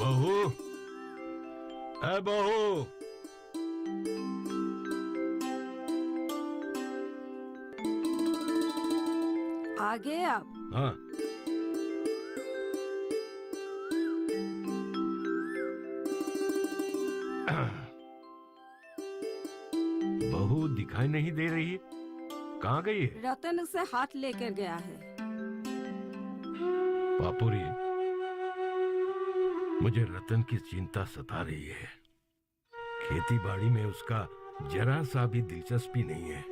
बहू, ए बहू, आ गए आप? हाँ। बहू दिखाई नहीं दे रही है, कहाँ गई है? रतन उसे हाथ लेकर गया है। पापुरी, मुझे रतन की चिंता सता रही है। खेती बाड़ी में उसका जरा सा भी दिलचस्पी नहीं है।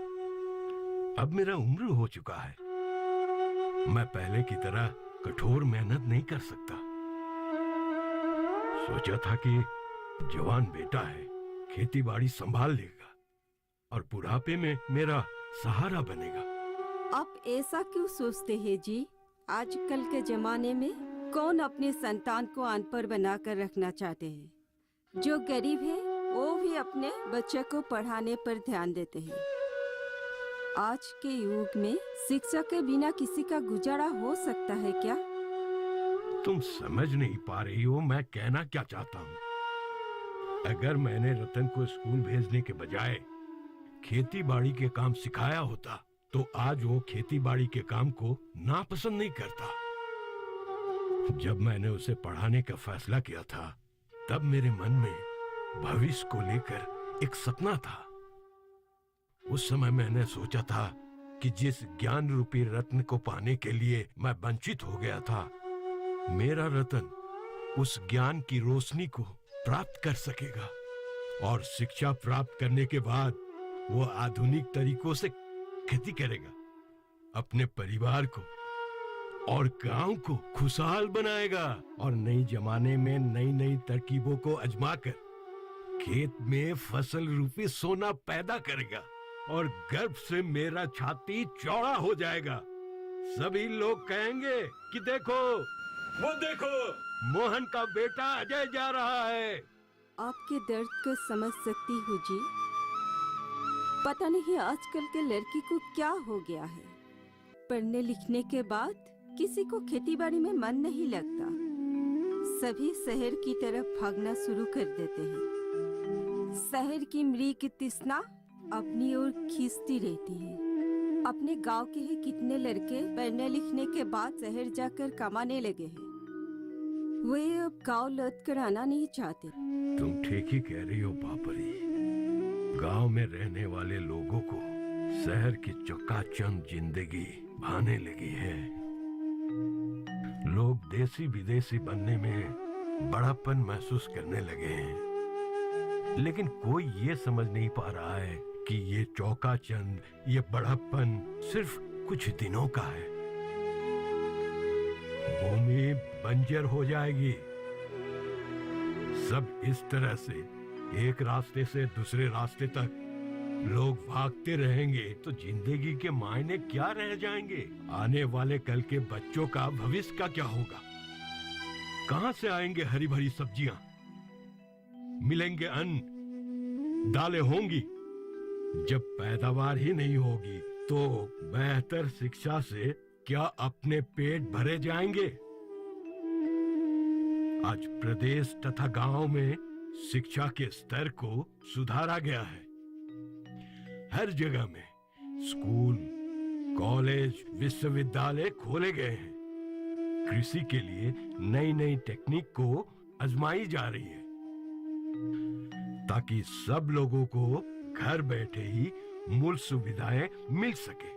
अब मेरा उम्र हो चुका है, मैं पहले की तरह कठोर मेहनत नहीं कर सकता। सोचा था कि जवान बेटा है, खेती बाड़ी संभाल लेगा और बुढ़ापे में मेरा सहारा बनेगा। आप ऐसा क्यों सोचते हैं जी? आजकल के जमाने में कौन अपनी संतान को अनपढ़ बनाकर रखना चाहते हैं? जो गरीब है वो भी अपने बच्चे को पढ़ाने पर ध्यान देते हैं। आज के युग में शिक्षा के बिना किसी का गुजारा हो सकता है क्या? तुम समझ नहीं पा रही हो मैं कहना क्या चाहता हूँ। अगर मैंने रतन को स्कूल भेजने के बजाय खेती बाड़ी के काम सिखाया होता तो आज वो खेती बाड़ी के काम को नापसंद नहीं करता। जब मैंने उसे पढ़ाने का फैसला किया था तब मेरे मन में भविष्य को लेकर एक सपना था। उस समय मैंने सोचा था कि जिस ज्ञान रूपी रत्न को पाने के लिए मैं वंचित हो गया था, मेरा रतन उस ज्ञान की रोशनी को प्राप्त कर सकेगा और शिक्षा प्राप्त करने के बाद वो आधुनिक तरीकों से खेती करेगा, अपने परिवार को और गांव को खुशहाल बनाएगा और नई जमाने में नई नई तरकीबों को आजमाकर खेत में फसल रूपी सोना पैदा करेगा और गर्व से मेरा छाती चौड़ा हो जाएगा। सभी लोग कहेंगे कि देखो, वो देखो, मोहन का बेटा अजय जा रहा है। आपके दर्द को समझ सकती हूँ जी। पता नहीं आजकल के लड़की को क्या हो गया है। पढ़ने लिखने के बाद किसी को खेतीबाड़ी में मन नहीं लगता। सभी शहर की तरफ भागना शुरू कर देते हैं। शहर की मृग तृष्णा अपनी ओर खींचती रहती है। अपने गांव के ही कितने लड़के पढ़ने लिखने के बाद शहर जाकर कमाने लगे हैं। वे अब गांव लौट कर आना नहीं चाहते। तुम ठीक ही कह रही हो पापरी। गांव में रहने वाले लोगों को शहर की चकाचौंध जिंदगी भाने लगी है। लोग देसी विदेशी बनने में बड़ापन महसूस करने लगे हैं, लेकिन कोई ये समझ नहीं पा रहा है कि ये चौकाचंद, ये बड़ापन सिर्फ कुछ दिनों का है। भूमि बंजर हो जाएगी। सब इस तरह से एक रास्ते से दूसरे रास्ते तक लोग भागते रहेंगे तो जिंदगी के मायने क्या रह जाएंगे? आने वाले कल के बच्चों का भविष्य का क्या होगा? कहां से आएंगे हरी भरी सब्जियां? मिलेंगे अन्न, दालें होंगी? जब पैदावार ही नहीं होगी तो बेहतर शिक्षा से क्या अपने पेट भरे जाएंगे? आज प्रदेश तथा गांव में शिक्षा के स्तर को सुधारा गया है। हर जगह में स्कूल, कॉलेज, विश्वविद्यालय खोले गए हैं। कृषि के लिए नई नई टेक्निक को आजमाई जा रही है ताकि सब लोगों को घर बैठे ही मूल सुविधाएं मिल सके।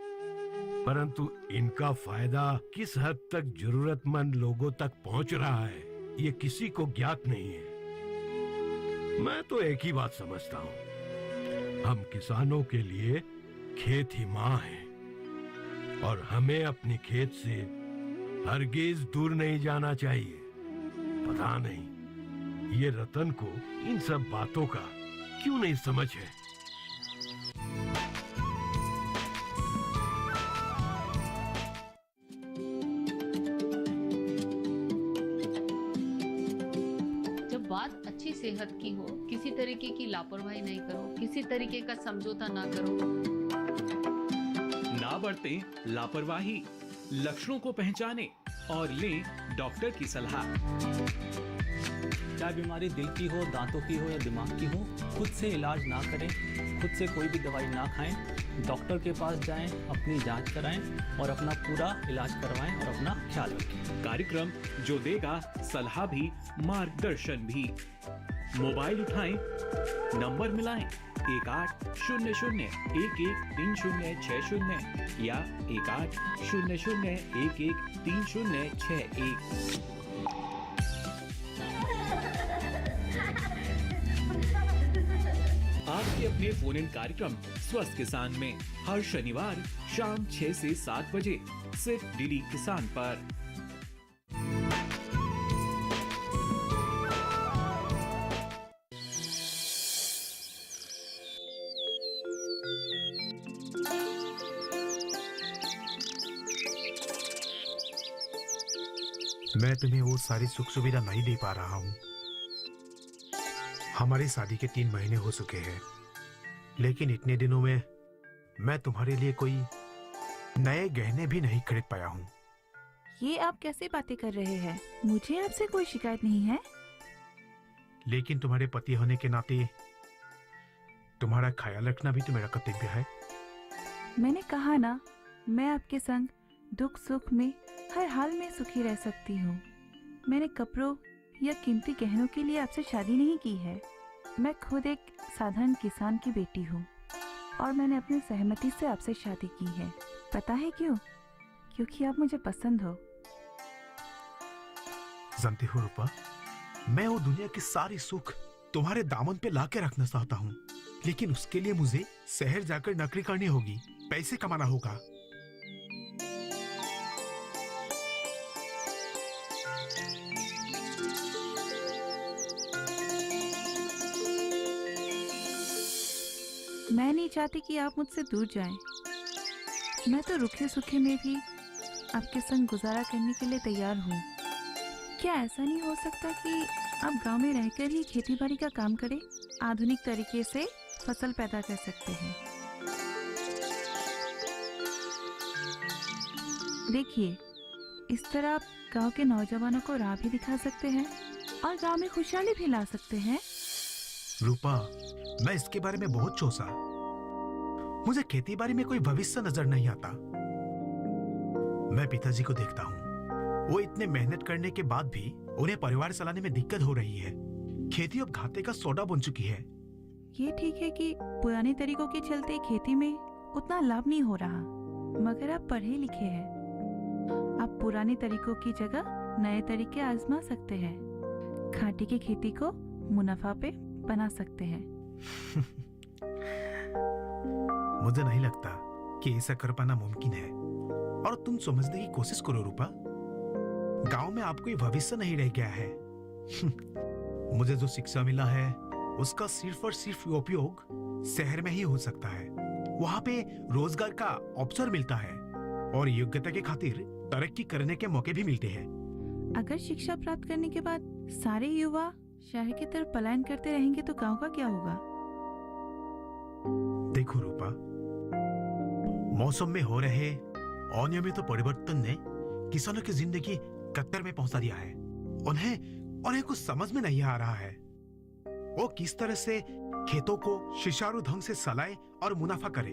परंतु इनका फायदा किस हद तक जरूरतमंद लोगों तक पहुंच रहा है, ये किसी को ज्ञात नहीं है। मैं तो एक ही बात समझता हूँ, हम किसानों के लिए खेत ही माँ है और हमें अपनी खेत से हरगिज दूर नहीं जाना चाहिए। पता नहीं ये रतन को इन सब बातों का क्यों नहीं समझ है। बात अच्छी सेहत की हो, किसी तरीके की लापरवाही नहीं करो, किसी तरीके का समझौता ना करो। ना बरतें लापरवाही, लक्षणों को पहचानें और लें डॉक्टर की सलाह। चाहे बीमारी दिल की हो, दांतों की हो या दिमाग की हो, खुद से इलाज ना करें, खुद से कोई भी दवाई ना खाएं, डॉक्टर के पास जाएं, अपनी जांच कराएं और अपना पूरा इलाज करवाएं और अपना ख्याल रखें। कार्यक्रम जो देगा सलाह भी मार्गदर्शन भी। मोबाइल उठाएं, नंबर मिलाएं 1800113060 या 1800113061। आपके अपने फोन इन कार्यक्रम स्वस्थ किसान में हर शनिवार शाम 6 से 7 बजे सिर्फ डीडी किसान पर। मैं तुम्हें वो सारी सुख सुविधा नहीं दे पा रहा हूँ। हमारी शादी के 3 महीने हो चुके हैं, लेकिन इतने दिनों में मैं तुम्हारे लिए कोई नए गहने भी नहीं खरीद पाया हूँ। ये आप कैसे बातें कर रहे हैं? मुझे आपसे कोई शिकायत नहीं है। लेकिन तुम्हारे पति होने के नाते तुम्हारा ख्याल रखना भी तो मेरा कर्तव्य है। मैंने कहा ना, मैं आपके संग दुख सुख में हर हाल में सुखी रह सकती हूँ। मैंने कपड़ों या कीमती गहनों के लिए आपसे शादी नहीं की है। मैं खुद एक साधारण किसान की बेटी हूँ और मैंने अपनी सहमति से आपसे शादी की है। पता है क्यों? क्योंकि आप मुझे पसंद हो। जानती हो रूपा, मैं वो दुनिया की सारी सुख तुम्हारे दामन पे लाके रखना चाहता हूँ, लेकिन उसके लिए मुझे शहर जाकर नौकरी करनी होगी, पैसे कमाना होगा। मैं नहीं चाहती कि आप मुझसे दूर जाएं। मैं तो रुखे सुखे में भी आपके संग गुजारा करने के लिए तैयार हूँ। क्या ऐसा नहीं हो सकता कि आप गांव में रहकर ही खेती बाड़ी का काम करें? आधुनिक तरीके से फसल पैदा कर सकते हैं। देखिए, इस तरह आप गांव के नौजवानों को राह भी दिखा सकते हैं और गांव में खुशहाली भी ला सकते हैं। रूपा, मैं इसके बारे में बहुत सोचा। मुझे खेती बाड़ी में कोई भविष्य नजर नहीं आता। मैं पिताजी को देखता हूँ, वो इतने मेहनत करने के बाद भी उन्हें परिवार चलाने में दिक्कत हो रही है। खेती अब घाटे का सौदा बन चुकी है। ये ठीक है कि पुराने तरीकों के चलते खेती में उतना लाभ नहीं हो रहा, मगर आप पढ़े लिखे हैं। आप पुराने तरीकों की जगह नए तरीके आजमा सकते हैं। घाटे की खेती को मुनाफा पे बना सकते हैं। मुझे नहीं लगता कि ऐसा कर पाना मुमकिन है, और तुम समझने की कोशिश करो रूपा। गांव में आपको ये भविष्य नहीं रह गया है। मुझे जो शिक्षा मिला है उसका सिर्फ और सिर्फ उपयोग शहर में ही हो सकता है। वहाँ पे रोजगार का अवसर मिलता है और योग्यता के खातिर तरक्की करने के मौके भी मिलते हैं। अगर शिक्षा प्राप्त करने के बाद सारे युवा शहर की तरफ पलायन करते रहेंगे तो गांव का क्या होगा? देखो रूपा, मौसम में हो रहे अनियमित परिवर्तन ने किसानों की जिंदगी कत्तर में पहुंचा दिया है। उन्हें कुछ समझ में नहीं आ रहा है वो किस तरह से खेतों को सुचारू ढंग से चलाए और मुनाफा करे।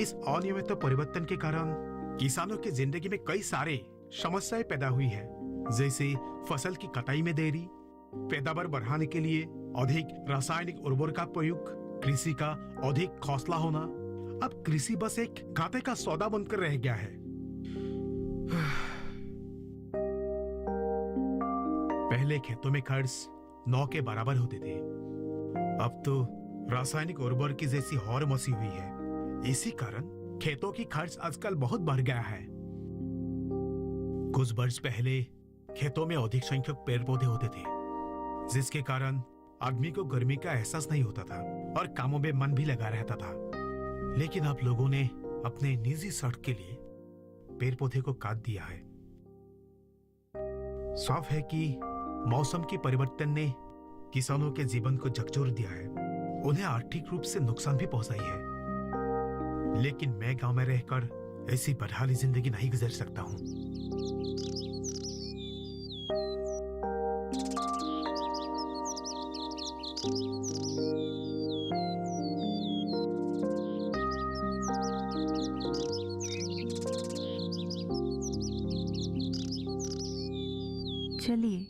इस अनियमित परिवर्तन के कारण किसानों की जिंदगी में कई सारे समस्याएं पैदा हुई है, जैसे फसल की कटाई में देरी, पैदावार बढ़ाने के लिए अधिक रासायनिक उर्वरक का प्रयोग, कृषि का अधिक खौसला होना। अब कृषि बस एक घाटे का सौदा बनकर रह गया है। पहले खेतों में खर्च 9 के बराबर होते थे, अब तो रासायनिक उर्वरक की जैसी और मची हुई है। इसी कारण खेतों की खर्च आजकल बहुत बढ़ गया है। कुछ वर्ष पहले खेतों में अधिक संख्यक पेड़ पौधे होते थे, जिसके कारण आदमी को गर्मी का एहसास नहीं होता था और कामों में मन भी लगा रहता था। लेकिन अब लोगों ने अपने निजी स्वार्थ के लिए पेड़ पौधे को काट दिया है। साफ है कि मौसम की परिवर्तन ने किसानों के जीवन को झकझोर दिया है, उन्हें आर्थिक रूप से नुकसान भी पहुंचाई है। लेकिन मैं गांव में रहकर ऐसी बदहाली जिंदगी नहीं गुजार सकता हूं। चलिए।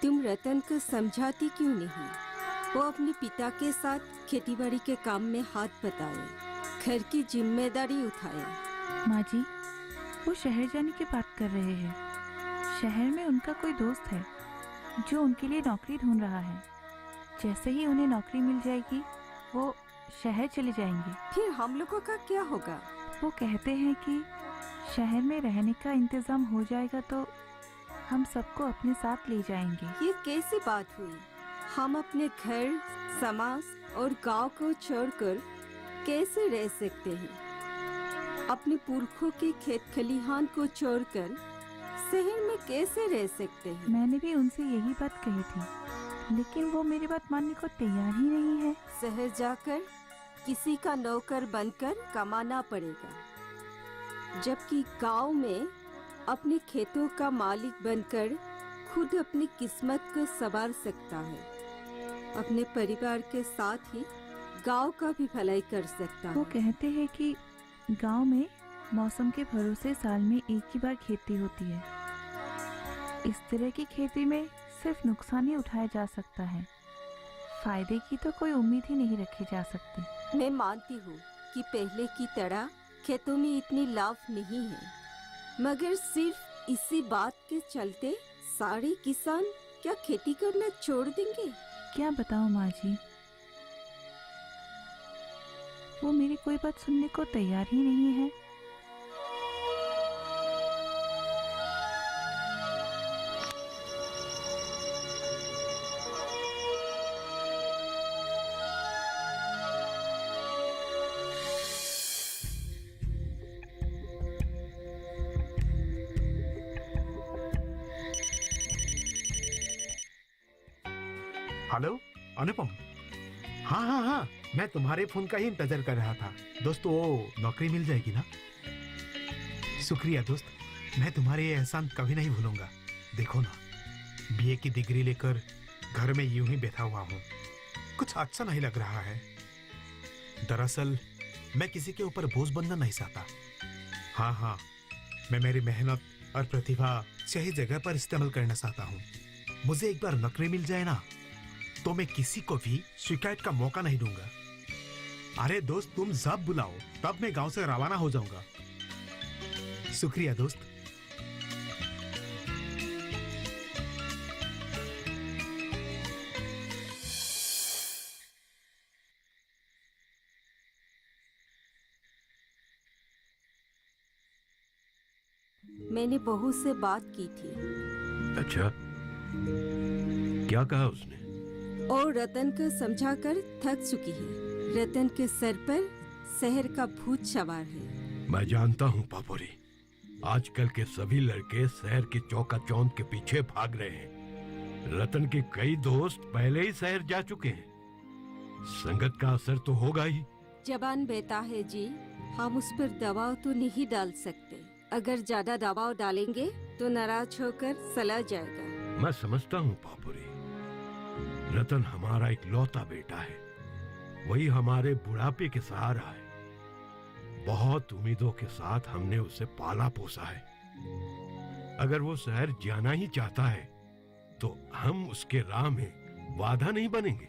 तुम रतन को समझाती क्यों नहीं? वो अपने पिता के साथ खेतीबाड़ी के काम में हाथ बटाए, घर की जिम्मेदारी उठाए। माँ जी, वो शहर जाने की बात कर रहे हैं। शहर में उनका कोई दोस्त है जो उनके लिए नौकरी ढूंढ रहा है। जैसे ही उन्हें नौकरी मिल जाएगी वो शहर चले जाएंगे। फिर हम लोगों का क्या होगा? वो कहते हैं कि शहर में रहने का इंतजाम हो जाएगा तो हम सबको अपने साथ ले जाएंगे। ये कैसी बात हुई? हम अपने घर, समाज और गांव को छोड़कर कैसे रह सकते हैं? अपने पुरखों के खेत खलिहान को छोड़कर शहर में कैसे रह सकते हैं? मैंने भी उनसे यही बात कही थी, लेकिन वो मेरी बात मानने को तैयार ही नहीं है। शहर जाकर किसी का नौकर बनकर कमाना पड़ेगा, जबकि गांव में अपने खेतों का मालिक बनकर खुद अपनी किस्मत को संवार सकता है। अपने परिवार के साथ ही गांव का भी भलाई कर सकता वो है। कहते हैं कि गांव में मौसम के भरोसे साल में एक ही बार खेती होती है। इस तरह की खेती में सिर्फ नुकसान ही उठाया जा सकता है, फायदे की तो कोई उम्मीद ही नहीं रखी जा सकती। मैं मानती हूँ कि पहले की तरह खेतों में इतनी लाभ नहीं है, मगर सिर्फ इसी बात के चलते सारे किसान क्या खेती करना छोड़ देंगे? क्या बताऊं माँ जी, वो मेरी कोई बात सुनने को तैयार ही नहीं है। हेलो अनुपम। हाँ हाँ हाँ, मैं तुम्हारे फोन का ही इंतजार कर रहा था। दोस्त, वो नौकरी मिल जाएगी ना? शुक्रिया दोस्त, मैं तुम्हारे ये एहसान कभी नहीं भूलूंगा। देखो ना, बीए की डिग्री लेकर घर में यूं ही बैठा हुआ हूँ, कुछ अच्छा नहीं लग रहा है। दरअसल मैं किसी के ऊपर बोझ बनना नहीं चाहता। हाँ हाँ, मैं मेरी मेहनत और प्रतिभा सही जगह पर इस्तेमाल करना चाहता हूँ। मुझे एक बार नौकरी मिल जाए ना, तो मैं किसी को भी शिकायत का मौका नहीं दूंगा। अरे दोस्त, तुम जब बुलाओ तब मैं गांव से रवाना हो जाऊंगा। शुक्रिया दोस्त। मैंने बहू से बात की थी अच्छा, क्या कहा उसने? और रतन को समझाकर थक चुकी है। रतन के सर पर शहर का भूत सवार है। मैं जानता हूँ पापोरी, आजकल के सभी लड़के शहर के चौकाचौंध के पीछे भाग रहे हैं। रतन के कई दोस्त पहले ही शहर जा चुके हैं। संगत का असर तो होगा ही। जबान बेटा है जी, हम उस पर दबाव तो नहीं डाल सकते। अगर ज्यादा दबाव डालेंगे तो नाराज होकर चला जाएगा। मैं समझता हूँ पापुरी, रतन हमारा इकलौता बेटा है, वही हमारे बुढ़ापे के सहारा है। बहुत उम्मीदों के साथ हमने उसे पाला पोसा है। अगर वो शहर जाना ही चाहता है तो हम उसके राह में बाधा नहीं बनेंगे।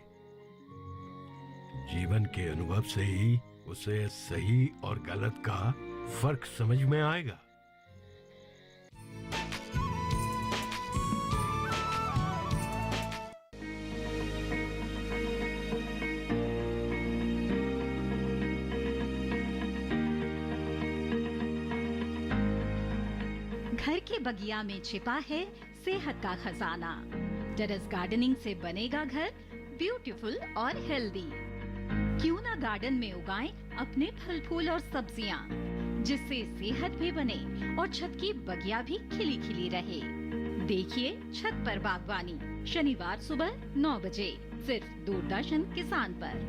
जीवन के अनुभव से ही उसे सही और गलत का फर्क समझ में आएगा। घर के बगिया में छिपा है सेहत का खजाना। टेरेस गार्डनिंग से बनेगा घर ब्यूटीफुल और हेल्दी। क्यों ना गार्डन में उगाएं अपने फल फूल और सब्जियां, जिससे सेहत भी बने और छत की बगिया भी खिली खिली रहे। देखिए छत पर बागवानी, शनिवार सुबह 9 बजे सिर्फ दूरदर्शन किसान पर।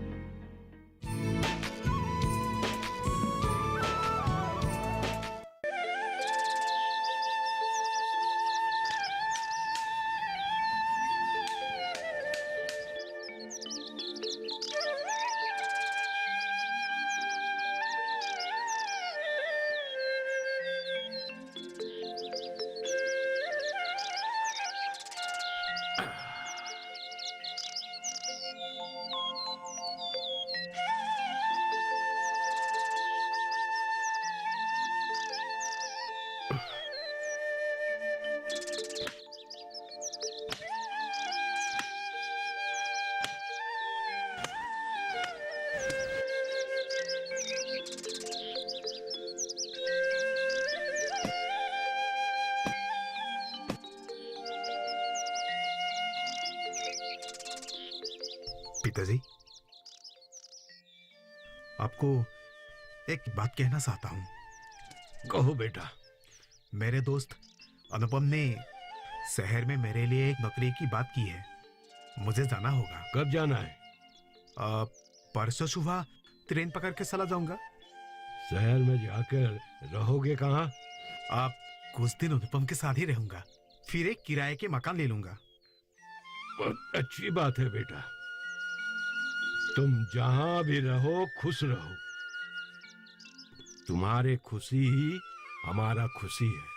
पिताजी, आपको एक बात कहना चाहता हूँ। कहो बेटा। मेरे दोस्त अनुपम ने शहर में मेरे लिए एक नौकरी की बात की है। मुझे जाना होगा। कब जाना है? परसों सुबह ट्रेन पकड़ के चला जाऊंगा। शहर में जाकर रहोगे कहाँ? आप कुछ दिन अनुपम के साथ ही रहूंगा, फिर एक किराए के मकान ले लूंगा। बहुत अच्छी बात है बेटा, तुम जहां भी रहो खुश रहो। तुम्हारे खुशी ही हमारा खुशी है।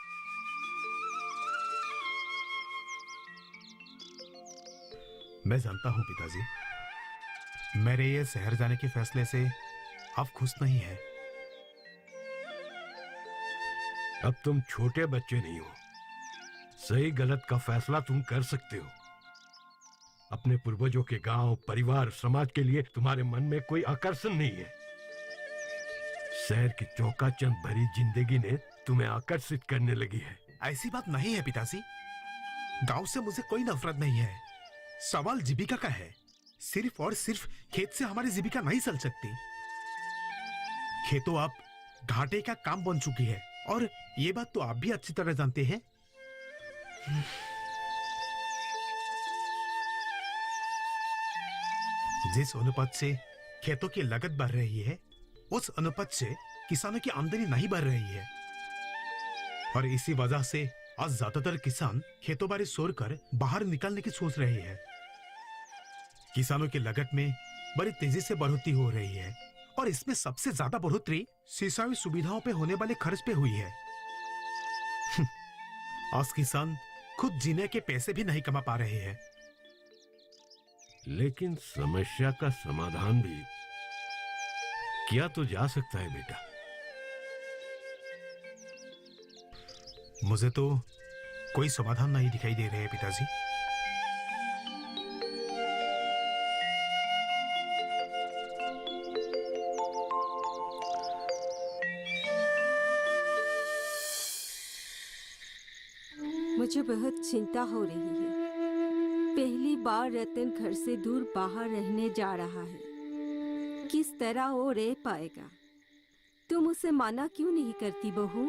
मैं जानता हूं पिताजी, मेरे ये शहर जाने के फैसले से आप खुश नहीं हैं। अब तुम छोटे बच्चे नहीं हो, सही गलत का फैसला तुम कर सकते हो। अपने पूर्वजों के गांव, परिवार, समाज के लिए तुम्हारे मन में कोई आकर्षण नहीं है। शहर की चौकाचंद भरी जिंदगी ने तुम्हें आकर्षित करने लगी है। ऐसी बात नहीं है पिताजी, गांव से मुझे कोई नफरत नहीं है। सवाल जीविका का है। सिर्फ और सिर्फ खेत से हमारी जीविका नहीं चल सकती। खेतों अब घाटे का काम बन चुकी है, और ये बात तो आप भी अच्छी तरह जानते हैं। जिस अनुपात से खेतों की लागत बढ़ रही है, उस अनुपात से किसानों की आमदनी नहीं बढ़ रही है, और इसी वजह से आज ज्यादातर किसान खेतों बारी छोड़कर बाहर निकलने की सोच रहे हैं। किसानों की लागत में बड़ी तेजी से बढ़ोतरी हो रही है, और इसमें सबसे ज्यादा बढ़ोतरी सिंचाई सुविधाओं पे होने वाले खर्च पे हुई है। आज किसान खुद जीने के पैसे भी नहीं कमा पा रहे हैं। लेकिन समस्या का समाधान भी किया तो जा सकता है बेटा। मुझे तो कोई समाधान नहीं दिखाई दे रहे हैं पिताजी। मुझे बहुत चिंता हो रही है। पहली बार रतन घर से दूर बाहर रहने जा रहा है। किस तरह वो रह पाएगा? तुम उसे माना क्यों नहीं करती बहू?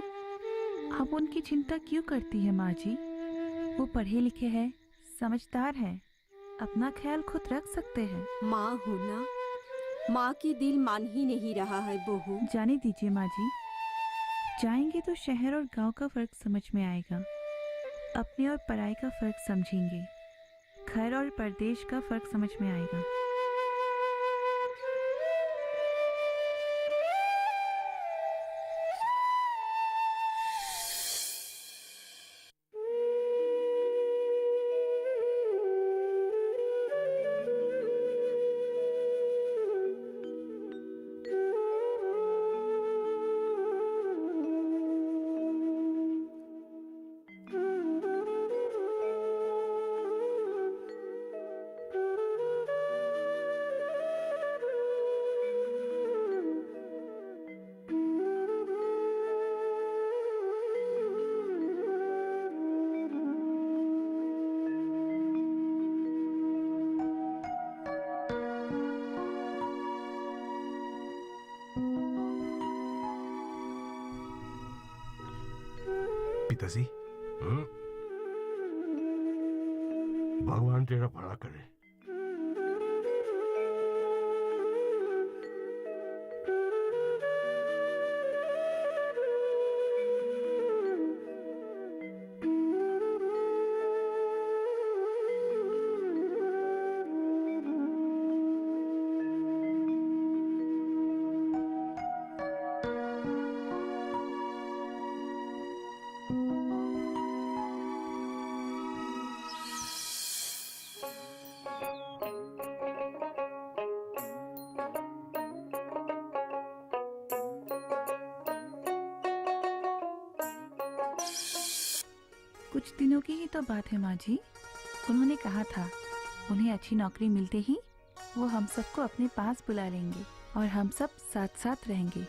आप उनकी चिंता क्यों करती है माँ जी? वो पढ़े लिखे हैं, समझदार हैं, अपना ख्याल खुद रख सकते हैं। माँ हूँ ना, माँ की दिल मान ही नहीं रहा है बहू। जाने दीजिए माँ जी, जाएंगे तो शहर और गांव का फर्क समझ में आएगा। अपने और पराई का फर्क समझेंगे, घर और परदेश का फर्क समझ में आएगा। पिताजी, भगवान तेरा भला करे। कुछ दिनों की ही तो बात है माँ जी। उन्होंने कहा था उन्हें अच्छी नौकरी मिलते ही वो हम सबको अपने पास बुला लेंगे और हम सब साथ साथ रहेंगे।